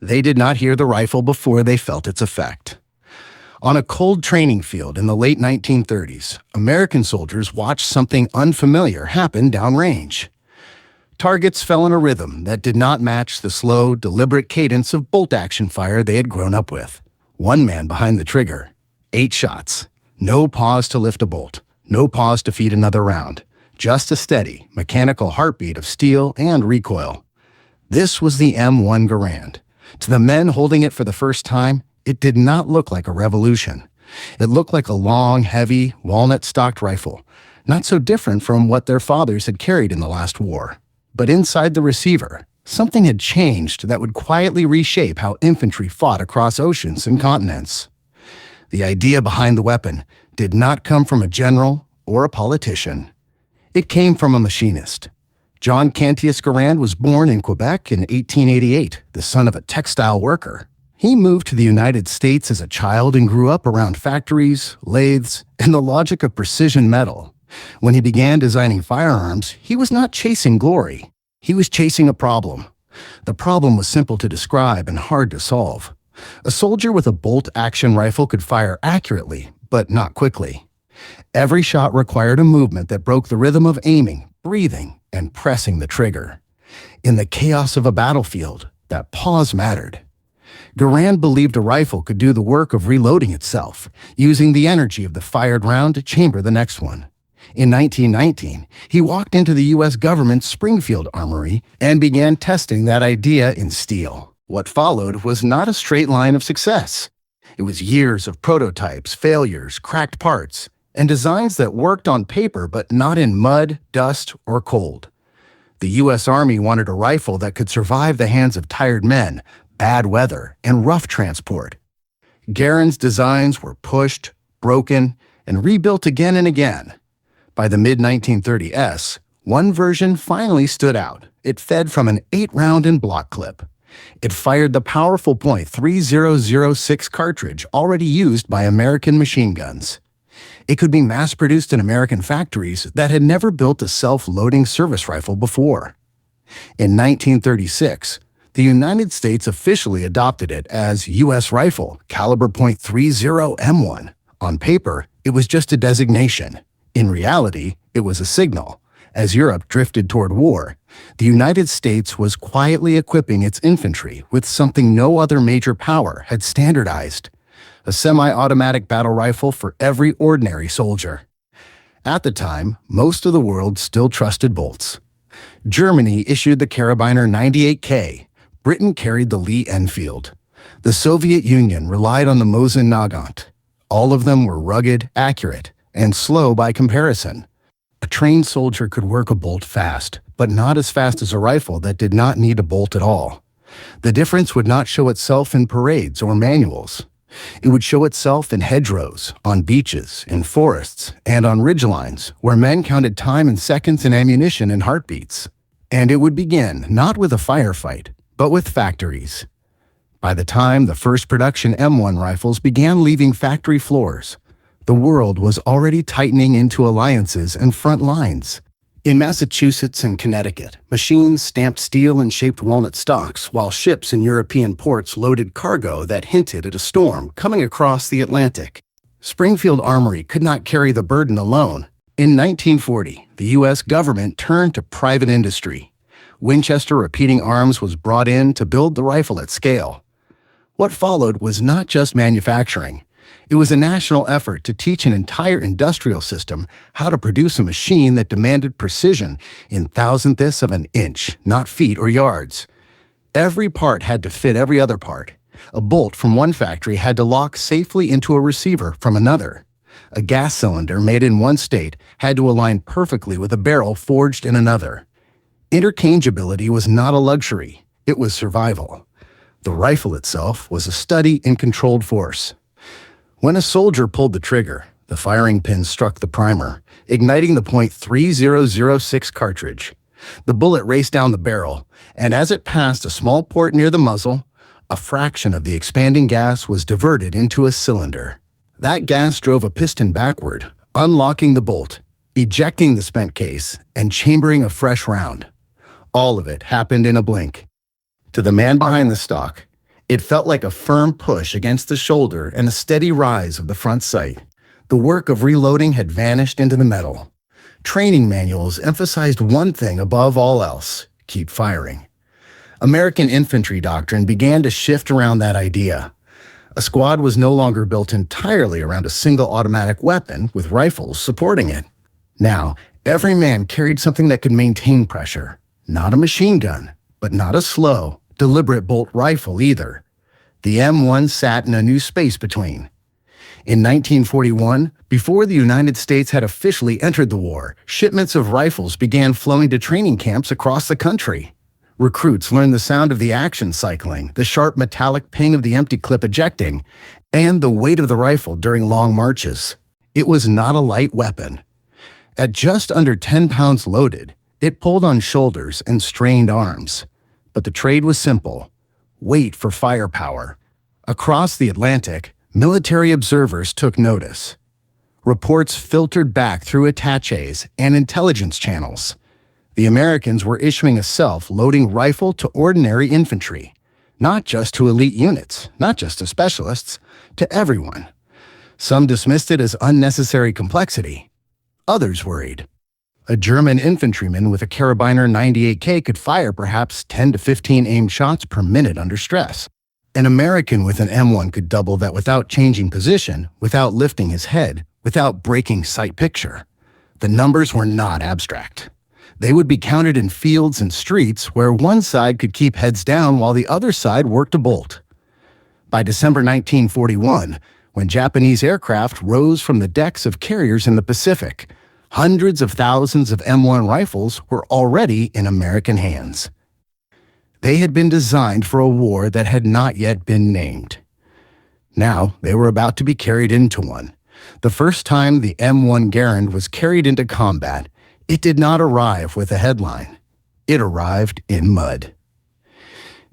They did not hear the rifle before they felt its effect. On a cold training field in the late 1930s, American soldiers watched something unfamiliar happen downrange. Targets fell in a rhythm that did not match the slow, deliberate cadence of bolt-action fire they had grown up with. One man behind the trigger. 8 shots. No pause to lift a bolt. No pause to feed another round. Just a steady, mechanical heartbeat of steel and recoil. This was the M1 Garand. To the men holding it for the first time, it did not look like a revolution. It looked like a long, heavy, walnut-stocked rifle, not so different from what their fathers had carried in the last war. But inside the receiver, something had changed that would quietly reshape how infantry fought across oceans and continents. The idea behind the weapon did not come from a general or a politician. It came from a machinist. John Cantius Garand was born in Quebec in 1888, the son of a textile worker. He moved to the United States as a child and grew up around factories, lathes, and the logic of precision metal. When he began designing firearms, he was not chasing glory. He was chasing a problem. The problem was simple to describe and hard to solve. A soldier with a bolt-action rifle could fire accurately, but not quickly. Every shot required a movement that broke the rhythm of aiming, breathing, and pressing the trigger. In the chaos of a battlefield, that pause mattered. Garand believed a rifle could do the work of reloading itself, using the energy of the fired round to chamber the next one. In 1919, he walked into the U.S. government's Springfield Armory and began testing that idea in steel. What followed was not a straight line of success. It was years of prototypes, failures, cracked parts, and designs that worked on paper but not in mud, dust, or cold. The U.S. Army wanted a rifle that could survive the hands of tired men, bad weather, and rough transport. Garand's designs were pushed, broken, and rebuilt again and again. By the mid-1930s, one version finally stood out. It fed from an 8-round and block clip. It fired the powerful .3006 cartridge already used by American machine guns. It could be mass-produced in American factories that had never built a self-loading service rifle before. In 1936, the United States officially adopted it as U.S. Rifle, caliber .30 M1. On paper, it was just a designation. In reality, it was a signal. As Europe drifted toward war, the United States was quietly equipping its infantry with something no other major power had standardized: a semi-automatic battle rifle for every ordinary soldier. At the time, most of the world still trusted bolts. Germany issued the Karabiner 98K. Britain carried the Lee Enfield. The Soviet Union relied on the Mosin Nagant. All of them were rugged, accurate, and slow by comparison. A trained soldier could work a bolt fast, but not as fast as a rifle that did not need a bolt at all. The difference would not show itself in parades or manuals. It would show itself in hedgerows, on beaches, in forests, and on ridgelines, where men counted time in seconds and ammunition in heartbeats. And it would begin not with a firefight, but with factories. By the time the first production M1 rifles began leaving factory floors, the world was already tightening into alliances and front lines. In Massachusetts and Connecticut, machines stamped steel and shaped walnut stalks, while ships in European ports loaded cargo that hinted at a storm coming across the Atlantic. Springfield Armory could not carry the burden alone. In 1940, the U.S. government turned to private industry. Winchester Repeating Arms was brought in to build the rifle at scale. What followed was not just manufacturing. It was a national effort to teach an entire industrial system how to produce a machine that demanded precision in thousandths of an inch, not feet or yards. Every part had to fit every other part. A bolt from one factory had to lock safely into a receiver from another. A gas cylinder made in one state had to align perfectly with a barrel forged in another. Interchangeability was not a luxury, it was survival. The rifle itself was a study in controlled force. When a soldier pulled the trigger, the firing pin struck the primer, igniting the .3006 cartridge. The bullet raced down the barrel, and as it passed a small port near the muzzle, a fraction of the expanding gas was diverted into a cylinder. That gas drove a piston backward, unlocking the bolt, ejecting the spent case, and chambering a fresh round. All of it happened in a blink. To the man behind the stock, It felt like a firm push against the shoulder and a steady rise of the front sight. The work of reloading had vanished into the metal. Training manuals emphasized one thing above all else: keep firing. American infantry doctrine began to shift around that idea. A squad was no longer built entirely around a single automatic weapon with rifles supporting it. Now, every man carried something that could maintain pressure. Not a machine gun, but not a slow, deliberate bolt rifle either. The M1 sat in a new space between. In 1941, before the United States had officially entered the war, shipments of rifles began flowing to training camps across the country. Recruits learned the sound of the action cycling, the sharp metallic ping of the empty clip ejecting, and the weight of the rifle during long marches. It was not a light weapon. At just under 10 pounds loaded, it pulled on shoulders and strained arms. But the trade was simple: wait for firepower. Across the Atlantic, military observers took notice. Reports filtered back through attaches and intelligence channels. The Americans were issuing a self-loading rifle to ordinary infantry, not just to elite units, not just to specialists, to everyone. Some dismissed it as unnecessary complexity. Others worried. A German infantryman with a Carabiner 98K could fire perhaps 10 to 15 aimed shots per minute under stress. An American with an M1 could double that without changing position, without lifting his head, without breaking sight picture. The numbers were not abstract. They would be counted in fields and streets where one side could keep heads down while the other side worked a bolt. By December 1941, when Japanese aircraft rose from the decks of carriers in the Pacific, hundreds of thousands of M1 rifles were already in American hands. They had been designed for a war that had not yet been named. Now they were about to be carried into one. The first time the M1 Garand was carried into combat, it did not arrive with a headline. It arrived in mud.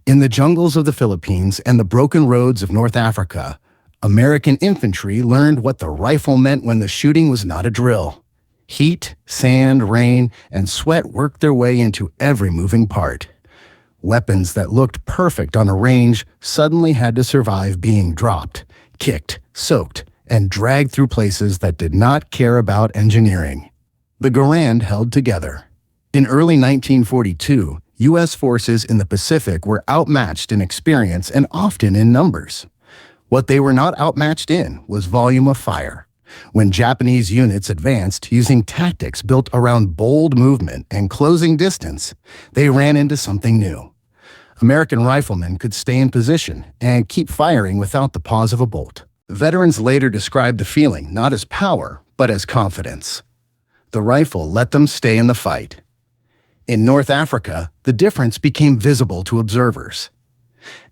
In the jungles of the Philippines and the broken roads of North Africa, American infantry learned what the rifle meant when the shooting was not a drill. Heat, sand, rain, and sweat worked their way into every moving part. Weapons that looked perfect on a range suddenly had to survive being dropped, kicked, soaked, and dragged through places that did not care about engineering. The Garand held together. In early 1942, U.S. forces in the Pacific were outmatched in experience and often in numbers. What they were not outmatched in was volume of fire. When Japanese units advanced using tactics built around bold movement and closing distance, they ran into something new. American riflemen could stay in position and keep firing without the pause of a bolt. Veterans later described the feeling not as power, but as confidence. The rifle let them stay in the fight. In North Africa, the difference became visible to observers.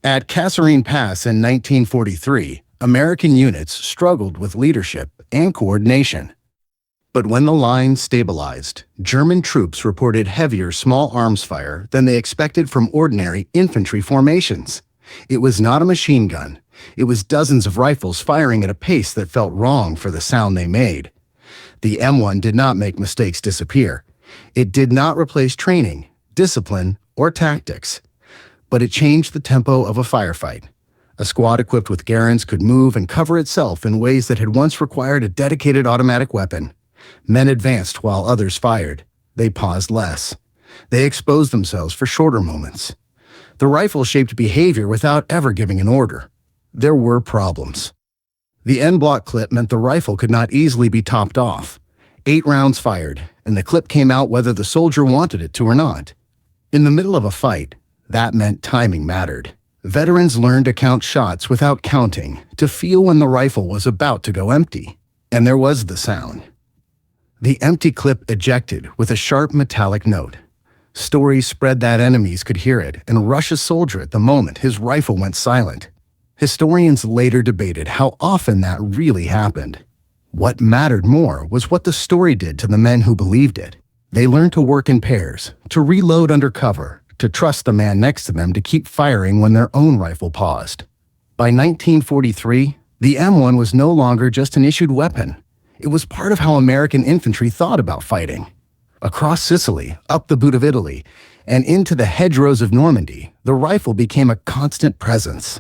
At Kasserine Pass in 1943, American units struggled with leadership and coordination. But when the line stabilized, German troops reported heavier small arms fire than they expected from ordinary infantry formations. It was not a machine gun. It was dozens of rifles firing at a pace that felt wrong for the sound they made. The M1 did not make mistakes disappear. It did not replace training, discipline, or tactics. But it changed the tempo of a firefight. A squad equipped with Garands could move and cover itself in ways that had once required a dedicated automatic weapon. Men advanced while others fired. They paused less. They exposed themselves for shorter moments. The rifle shaped behavior without ever giving an order. There were problems. The en-bloc clip meant the rifle could not easily be topped off. 8 rounds fired, and the clip came out whether the soldier wanted it to or not. In the middle of a fight, that meant timing mattered. Veterans learned to count shots without counting, to feel when the rifle was about to go empty. And there was the sound. The empty clip ejected with a sharp metallic note. Stories spread that enemies could hear it and rush a soldier at the moment his rifle went silent. Historians later debated how often that really happened. What mattered more was what the story did to the men who believed it. They learned to work in pairs, to reload under cover, to trust the man next to them to keep firing when their own rifle paused. By 1943, the M1 was no longer just an issued weapon. It was part of how American infantry thought about fighting. Across Sicily, up the boot of Italy, and into the hedgerows of Normandy, the rifle became a constant presence.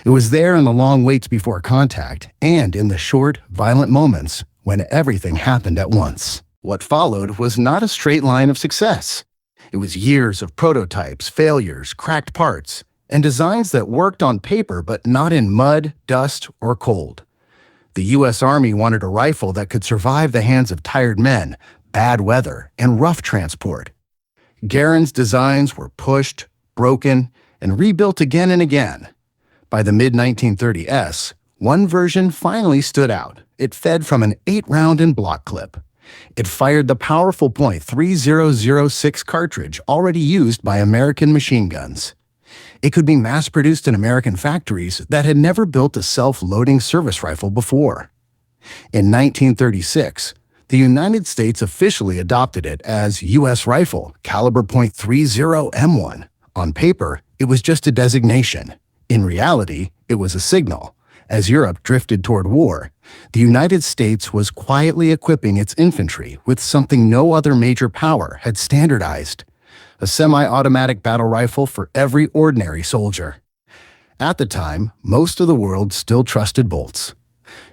It was there in the long waits before contact and in the short, violent moments when everything happened at once. What followed was not a straight line of success. It was years of prototypes, failures, cracked parts, and designs that worked on paper but not in mud, dust, or cold. The U.S. Army wanted a rifle that could survive the hands of tired men, bad weather, and rough transport. Garand's designs were pushed, broken, and rebuilt again and again. By the mid-1930s, one version finally stood out. It fed from an 8-round and block clip. It fired the powerful .3006 cartridge already used by American machine guns. It could be mass-produced in American factories that had never built a self-loading service rifle before. In 1936, the United States officially adopted it as U.S. Rifle, caliber .30 M1. On paper, it was just a designation. In reality, it was a signal. As Europe drifted toward war, the United States was quietly equipping its infantry with something no other major power had standardized: a semi-automatic battle rifle for every ordinary soldier. At the time, most of the world still trusted bolts.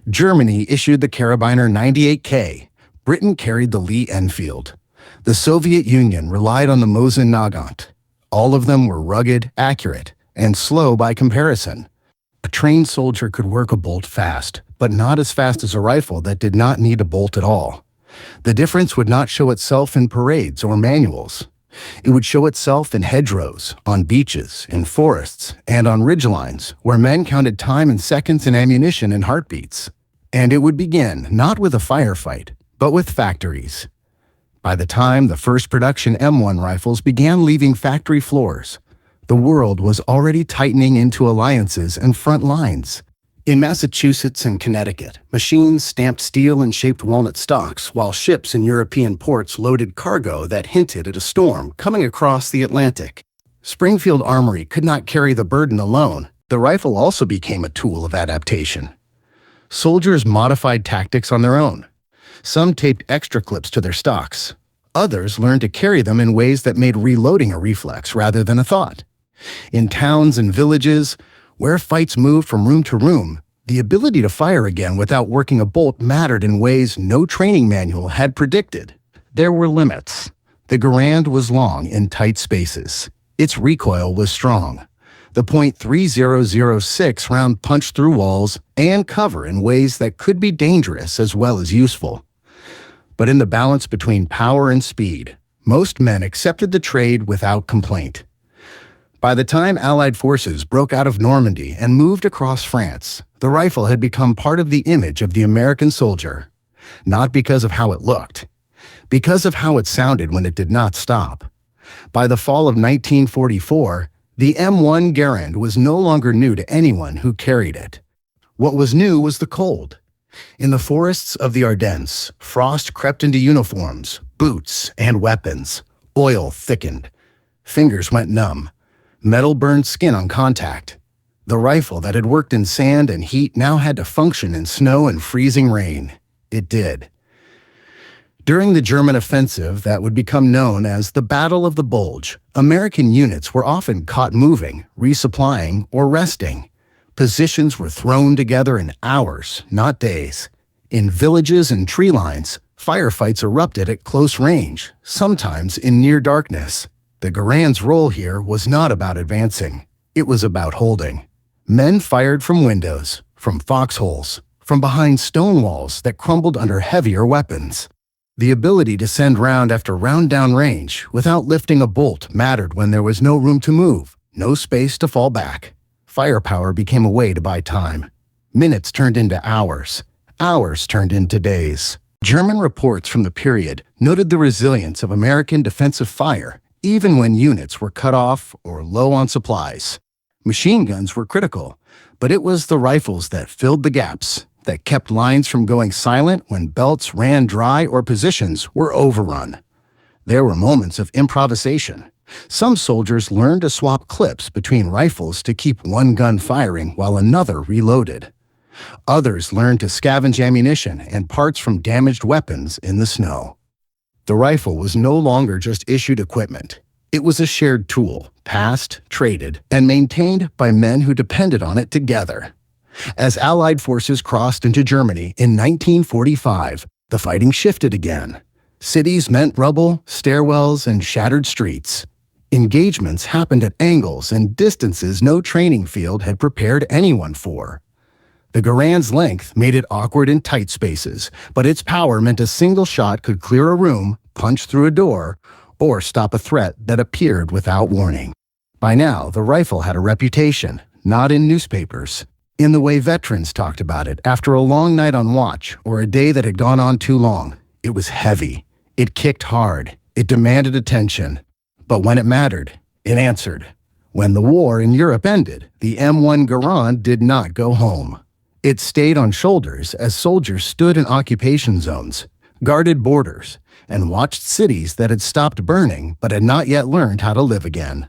Germany issued the Karabiner 98K. Britain carried the Lee Enfield. The Soviet Union relied on the Mosin Nagant. All of them were rugged, accurate, and slow by comparison. A trained soldier could work a bolt fast, but not as fast as a rifle that did not need a bolt at all. The difference would not show itself in parades or manuals. It would show itself in hedgerows, on beaches, in forests, and on ridgelines, where men counted time in seconds and ammunition in heartbeats. And it would begin not with a firefight, but with factories. By the time the first production M1 rifles began leaving factory floors, the world was already tightening into alliances and front lines. In Massachusetts and Connecticut, machines stamped steel and shaped walnut stalks, while ships in European ports loaded cargo that hinted at a storm coming across the Atlantic. Springfield Armory could not carry the burden alone. The rifle also became a tool of adaptation. Soldiers modified tactics on their own. Some taped extra clips to their stocks. Others learned to carry them in ways that made reloading a reflex rather than a thought. In towns and villages, where fights moved from room to room, the ability to fire again without working a bolt mattered in ways no training manual had predicted. There were limits. The Garand was long in tight spaces. Its recoil was strong. The .3006 round punched through walls and cover in ways that could be dangerous as well as useful. But in the balance between power and speed, most men accepted the trade without complaint. By the time Allied forces broke out of Normandy and moved across France, the rifle had become part of the image of the American soldier. Not because of how it looked, because of how it sounded when it did not stop. By the fall of 1944, the M1 Garand was no longer new to anyone who carried it. What was new was the cold. In the forests of the Ardennes, frost crept into uniforms, boots, and weapons. Oil thickened. Fingers went numb. Metal burned skin on contact. The rifle that had worked in sand and heat now had to function in snow and freezing rain. It did. During the German offensive that would become known as the Battle of the Bulge, American units were often caught moving, resupplying, or resting. Positions were thrown together in hours, not days. In villages and tree lines, firefights erupted at close range, sometimes in near darkness. The Garand's role here was not about advancing. It was about holding. Men fired from windows, from foxholes, from behind stone walls that crumbled under heavier weapons. The ability to send round after round down range without lifting a bolt mattered when there was no room to move, no space to fall back. Firepower became a way to buy time. Minutes turned into hours. Hours turned into days. German reports from the period noted the resilience of American defensive fire, even when units were cut off or low on supplies. Machine guns were critical, but it was the rifles that filled the gaps, that kept lines from going silent when belts ran dry or positions were overrun. There were moments of improvisation. Some soldiers learned to swap clips between rifles to keep one gun firing while another reloaded. Others learned to scavenge ammunition and parts from damaged weapons in the snow. The rifle was no longer just issued equipment. It was a shared tool, passed, traded, and maintained by men who depended on it together. As Allied forces crossed into Germany in 1945, the fighting shifted again. Cities meant rubble, stairwells, and shattered streets. Engagements happened at angles and distances no training field had prepared anyone for. The Garand's length made it awkward in tight spaces, but its power meant a single shot could clear a room, punch through a door, or stop a threat that appeared without warning. By now, the rifle had a reputation, not in newspapers, in the way veterans talked about it after a long night on watch or a day that had gone on too long. It was heavy. It kicked hard. It demanded attention. But when it mattered, it answered. When the war in Europe ended, the M1 Garand did not go home. It stayed on shoulders as soldiers stood in occupation zones, guarded borders, and watched cities that had stopped burning but had not yet learned how to live again.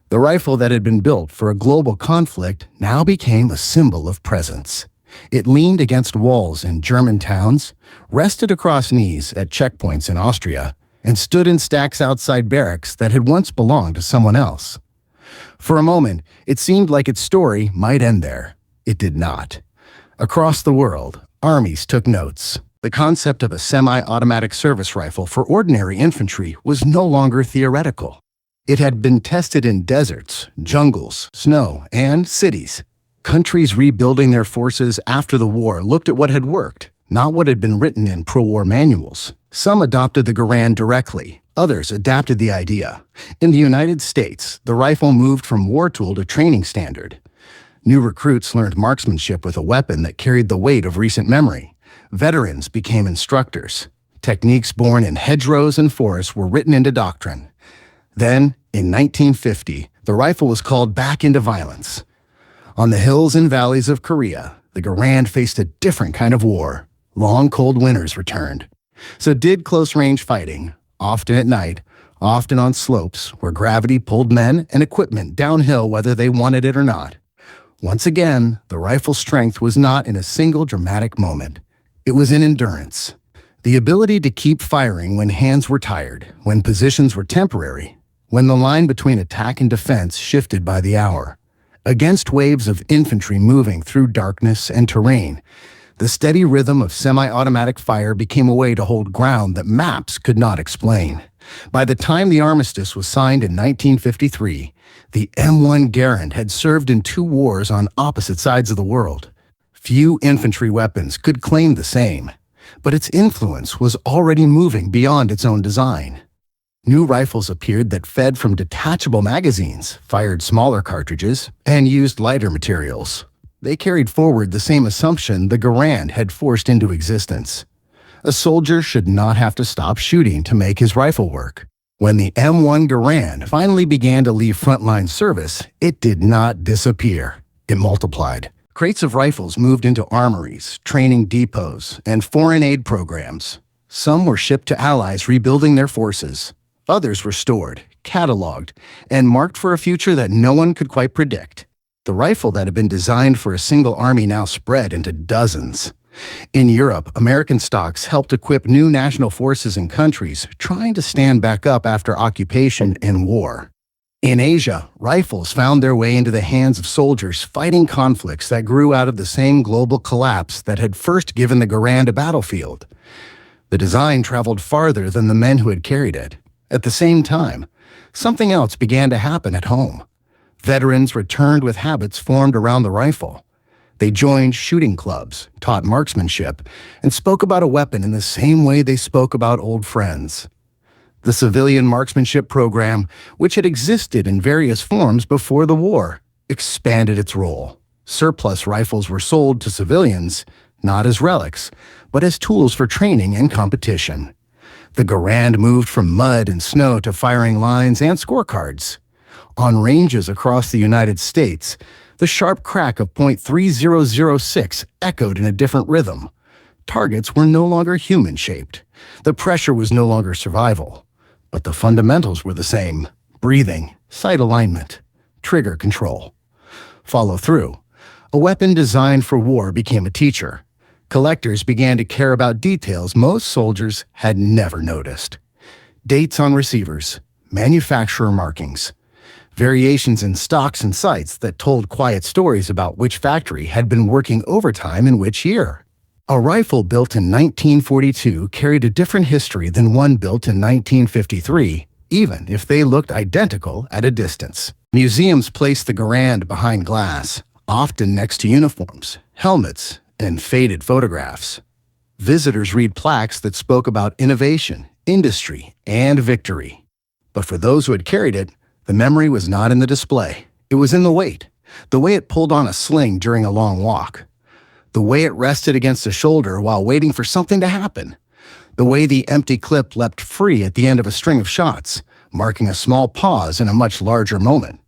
The rifle that had been built for a global conflict now became a symbol of presence. It leaned against walls in German towns, rested across knees at checkpoints in Austria, and stood in stacks outside barracks that had once belonged to someone else. For a moment, it seemed like its story might end there. It did not. Across the world, armies took notes. The concept of a semi-automatic service rifle for ordinary infantry was no longer theoretical. It had been tested in deserts, jungles, snow, and cities. Countries rebuilding their forces after the war looked at what had worked, not what had been written in pro-war manuals. Some adopted the Garand directly. Others adapted the idea. In the United States, the rifle moved from war tool to training standard. New recruits learned marksmanship with a weapon that carried the weight of recent memory. Veterans became instructors. Techniques born in hedgerows and forests were written into doctrine. Then, in 1950, the rifle was called back into violence. On the hills and valleys of Korea, the Garand faced a different kind of war. Long, cold winters returned. So did close-range fighting, often at night, often on slopes where gravity pulled men and equipment downhill whether they wanted it or not. Once again, the rifle's strength was not in a single dramatic moment. It was in endurance. The ability to keep firing when hands were tired, when positions were temporary, when the line between attack and defense shifted by the hour. Against waves of infantry moving through darkness and terrain, the steady rhythm of semi-automatic fire became a way to hold ground that maps could not explain. By the time the armistice was signed in 1953, the M1 Garand had served in 2 wars on opposite sides of the world. Few infantry weapons could claim the same, but its influence was already moving beyond its own design. New rifles appeared that fed from detachable magazines, fired smaller cartridges, and used lighter materials. They carried forward the same assumption the Garand had forced into existence. A soldier should not have to stop shooting to make his rifle work. When the M1 Garand finally began to leave frontline service, it did not disappear. It multiplied. Crates of rifles moved into armories, training depots, and foreign aid programs. Some were shipped to allies rebuilding their forces. Others were stored, cataloged, and marked for a future that no one could quite predict. The rifle that had been designed for a single army now spread into dozens. In Europe, American stocks helped equip new national forces in countries trying to stand back up after occupation and war. In Asia, rifles found their way into the hands of soldiers fighting conflicts that grew out of the same global collapse that had first given the Garand a battlefield. The design traveled farther than the men who had carried it. At the same time, something else began to happen at home. Veterans returned with habits formed around the rifle. They joined shooting clubs, taught marksmanship, and spoke about a weapon in the same way they spoke about old friends. The civilian marksmanship program, which had existed in various forms before the war, expanded its role. Surplus rifles were sold to civilians, not as relics, but as tools for training and competition. The Garand moved from mud and snow to firing lines and scorecards. On ranges across the United States, the sharp crack of .3006 echoed in a different rhythm. Targets were no longer human-shaped. The pressure was no longer survival. But the fundamentals were the same: breathing, sight alignment, trigger control. Follow through. A weapon designed for war became a teacher. Collectors began to care about details most soldiers had never noticed. Dates on receivers, manufacturer markings, variations in stocks and sights that told quiet stories about which factory had been working overtime in which year. A rifle built in 1942 carried a different history than one built in 1953, even if they looked identical at a distance. Museums place the Garand behind glass, often next to uniforms, helmets, and faded photographs. Visitors read plaques that spoke about innovation, industry, and victory. But for those who had carried it, the memory was not in the display. It was in the way it pulled on a sling during a long walk, the way it rested against a shoulder while waiting for something to happen, the way the empty clip leapt free at the end of a string of shots, marking a small pause in a much larger moment.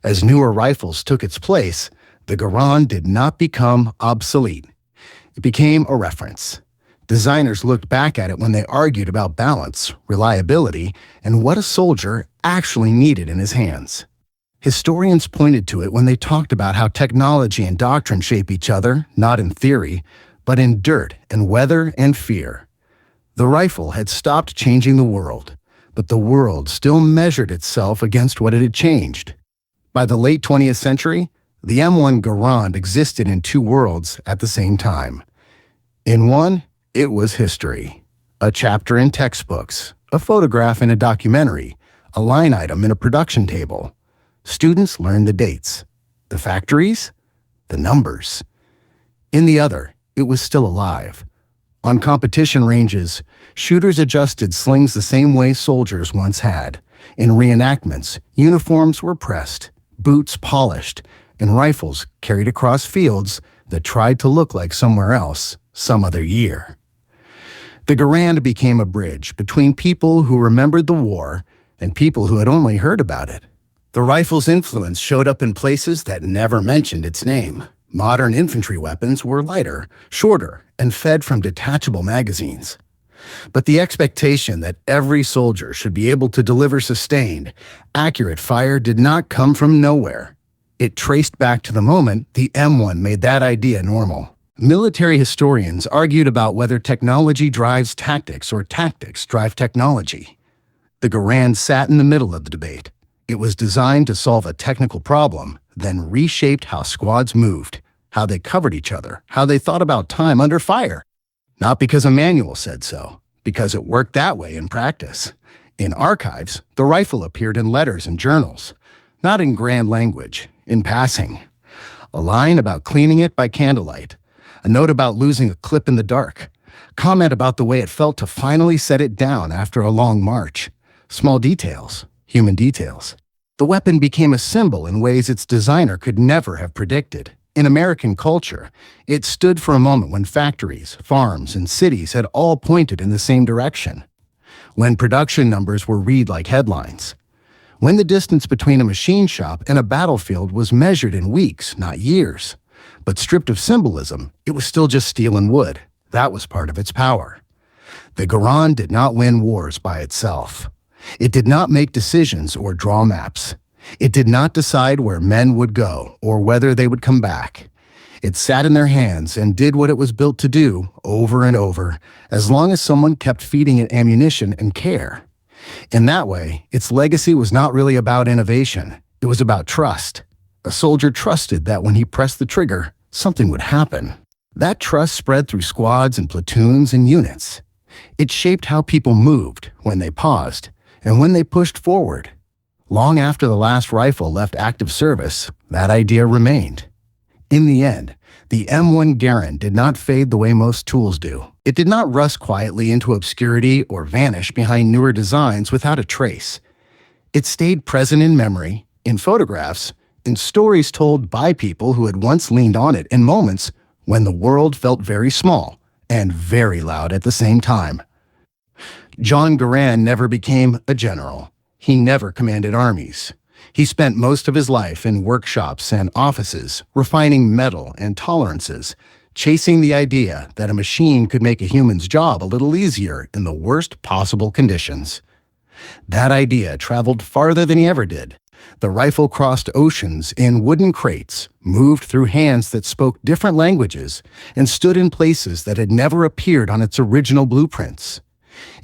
As newer rifles took its place, the Garand did not become obsolete. It became a reference. Designers looked back at it when they argued about balance, reliability, and what a soldier actually needed in his hands. Historians pointed to it when they talked about how technology and doctrine shape each other, not in theory, but in dirt and weather and fear. The rifle had stopped changing the world, but the world still measured itself against what it had changed. By the late 20th century, the M1 Garand existed in two worlds at the same time. In one, it was history, a chapter in textbooks, a photograph in a documentary, a line item in a production table. Students learned the dates, the factories, the numbers. In the other, it was still alive. On competition ranges, shooters adjusted slings the same way soldiers once had. In reenactments, uniforms were pressed, boots polished, and rifles carried across fields that tried to look like somewhere else some other year. The Garand became a bridge between people who remembered the war and people who had only heard about it. The rifle's influence showed up in places that never mentioned its name. Modern infantry weapons were lighter, shorter, and fed from detachable magazines. But the expectation that every soldier should be able to deliver sustained, accurate fire did not come from nowhere. It traced back to the moment the M1 made that idea normal. Military historians argued about whether technology drives tactics or tactics drive technology. The Garand sat in the middle of the debate. It was designed to solve a technical problem, then reshaped how squads moved, how they covered each other, how they thought about time under fire. Not because a manual said so, because it worked that way in practice. In archives, the rifle appeared in letters and journals, not in grand language, in passing. A line about cleaning it by candlelight, a note about losing a clip in the dark, comment about the way it felt to finally set it down after a long march. Small details. Human details. The weapon became a symbol in ways its designer could never have predicted. In American culture, it stood for a moment when factories, farms, and cities had all pointed in the same direction. When production numbers were read like headlines. When the distance between a machine shop and a battlefield was measured in weeks, not years. But stripped of symbolism, it was still just steel and wood. That was part of its power. The Garand did not win wars by itself. It did not make decisions or draw maps. It did not decide where men would go or whether they would come back. It sat in their hands and did what it was built to do over and over, as long as someone kept feeding it ammunition and care. In that way, its legacy was not really about innovation. It was about trust. A soldier trusted that when he pressed the trigger, something would happen. That trust spread through squads and platoons and units. It shaped how people moved when they paused and when they pushed forward. Long after the last rifle left active service, that idea remained. In the end, the M1 Garand did not fade the way most tools do. It did not rust quietly into obscurity or vanish behind newer designs without a trace. It stayed present in memory, in photographs, in stories told by people who had once leaned on it in moments when the world felt very small and very loud at the same time. John Garand never became a general. He never commanded armies. He spent most of his life in workshops and offices, refining metal and tolerances, chasing the idea that a machine could make a human's job a little easier in the worst possible conditions. That idea traveled farther than he ever did. The rifle crossed oceans in wooden crates, moved through hands that spoke different languages, and stood in places that had never appeared on its original blueprints.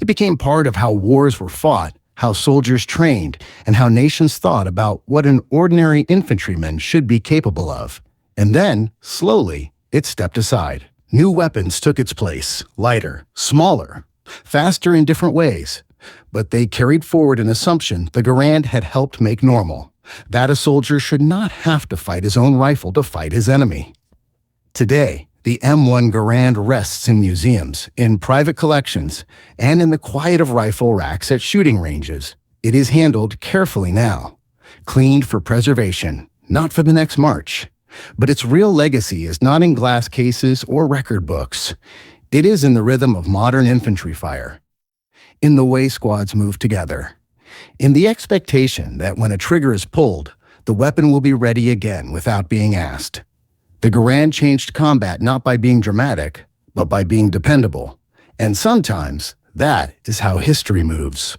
It became part of how wars were fought, how soldiers trained, and how nations thought about what an ordinary infantryman should be capable of. And then, slowly, it stepped aside. New weapons took its place, lighter, smaller, faster in different ways. But they carried forward an assumption the Garand had helped make normal, that a soldier should not have to fight his own rifle to fight his enemy. Today, the M1 Garand rests in museums, in private collections, and in the quiet of rifle racks at shooting ranges. It is handled carefully now, cleaned for preservation, not for the next march. But its real legacy is not in glass cases or record books. It is in the rhythm of modern infantry fire, in the way squads move together, in the expectation that when a trigger is pulled, the weapon will be ready again without being asked. The Garand changed combat not by being dramatic, but by being dependable. And sometimes, that is how history moves.